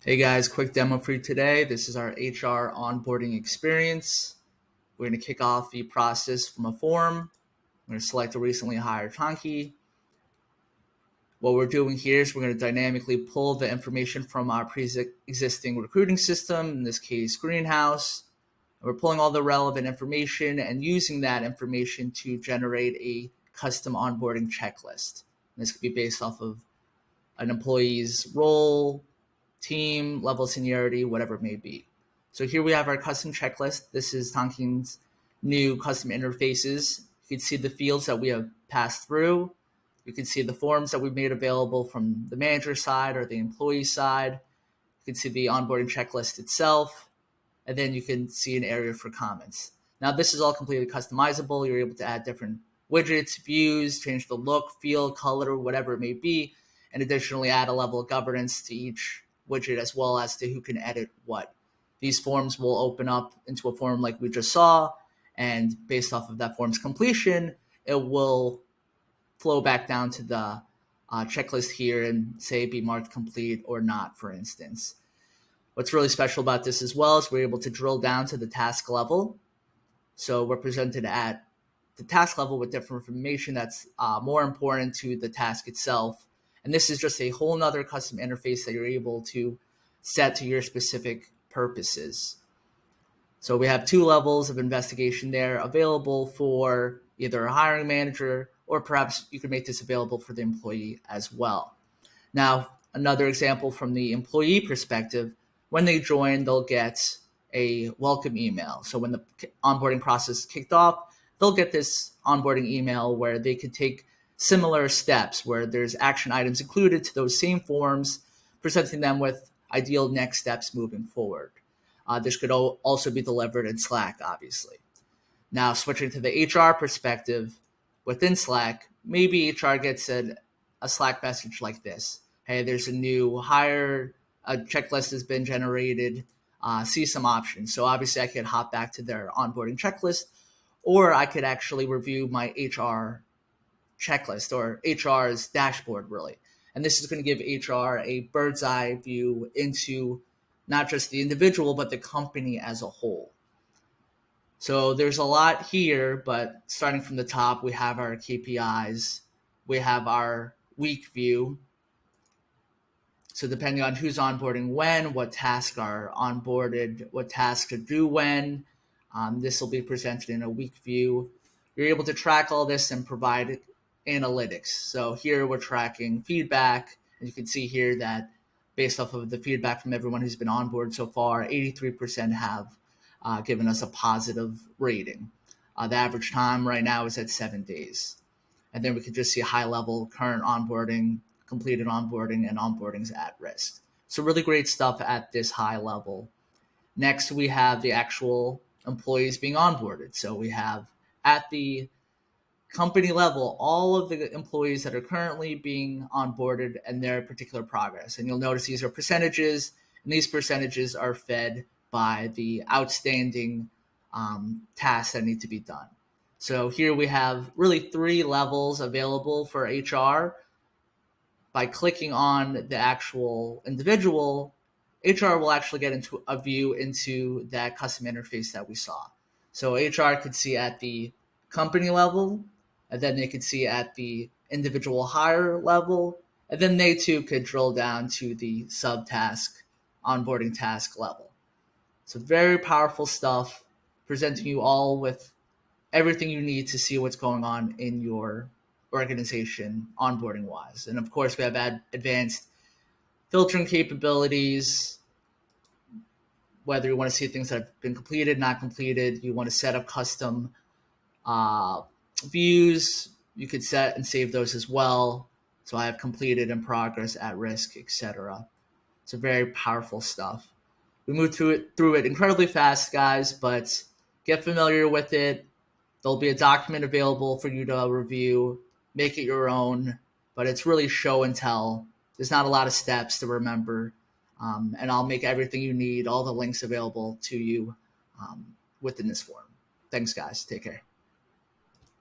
Hey guys, quick demo for you today. This is our HR onboarding experience. We're going to kick off the process from a form. We're going to select a recently hired Tonkean. What we're doing here is we're going to dynamically pull the information from our pre-existing recruiting system, in this case, Greenhouse. We're pulling all the relevant information and using that information to generate a custom onboarding checklist. And this could be based off of an employee's role, team, level of seniority, whatever it may be. So here we have our custom checklist. This is Tonkean's new custom interfaces. You can see the fields that we have passed through. You can see the forms that we've made available from the manager side or the employee side. You can see the onboarding checklist itself, and then you can see an area for comments. Now this is all completely customizable. You're able to add different widgets, views, change the look, feel, color, whatever it may be, and additionally add a level of governance to each widget as well as to who can edit what. These forms will open up into a form like we just saw, and based off of that form's completion, it will flow back down to the checklist here and say be marked complete or not, for instance. What's really special about this as well is we're able to drill down to the task level. So we're presented at the task level with different information that's more important to the task itself. And this is just a whole nother custom interface that you're able to set to your specific purposes. So we have two levels of investigation there available for either a hiring manager, or perhaps you could make this available for the employee as well. Now, another example from the employee perspective, when they join, they'll get a welcome email. So when the onboarding process kicked off, they'll get this onboarding email where they could take similar steps where there's action items included to those same forms, presenting them with ideal next steps moving forward. This could also be delivered in Slack, obviously. Now, switching to the HR perspective, within Slack, maybe HR gets a Slack message like this. Hey, there's a new hire, a checklist has been generated, see some options. So obviously I could hop back to their onboarding checklist, or I could actually review my HR checklist or HR's dashboard, really. And this is going to give HR a bird's eye view into not just the individual, but the company as a whole. So there's a lot here, but starting from the top, we have our KPIs, we have our week view. So depending on who's onboarding when, what tasks are onboarded, what tasks are due when, this will be presented in a week view. You're able to track all this and provide analytics. So here we're tracking feedback, and you can see here that based off of the feedback from everyone who's been on board so far, 83% have given us a positive rating. The average time right now is at 7 days. And then we can just see high level current onboarding, completed onboarding, and onboardings at risk. So really great stuff at this high level. Next, we have the actual employees being onboarded. So we have at the company level, all of the employees that are currently being onboarded and their particular progress. And you'll notice these are percentages, and these percentages are fed by the outstanding tasks that need to be done. So here we have really 3 levels available for HR. By clicking on the actual individual, HR will actually get into a view into that custom interface that we saw. So HR could see at the company level, and then they could see at the individual hire level, and then they too could drill down to the subtask, onboarding task level. So very powerful stuff, presenting you all with everything you need to see what's going on in your organization onboarding wise. And of course, we have advanced filtering capabilities, whether you want to see things that have been completed, not completed, you want to set up custom views, you could set and save those as well. So I have completed, in progress, at risk, etc. So very powerful stuff. We moved through it incredibly fast, guys, but get familiar with it. There'll be a document available for you to review, make it your own, but it's really show and tell. There's not a lot of steps to remember, and I'll make everything you need, all the links available to you within this form. Thanks, guys. Take care.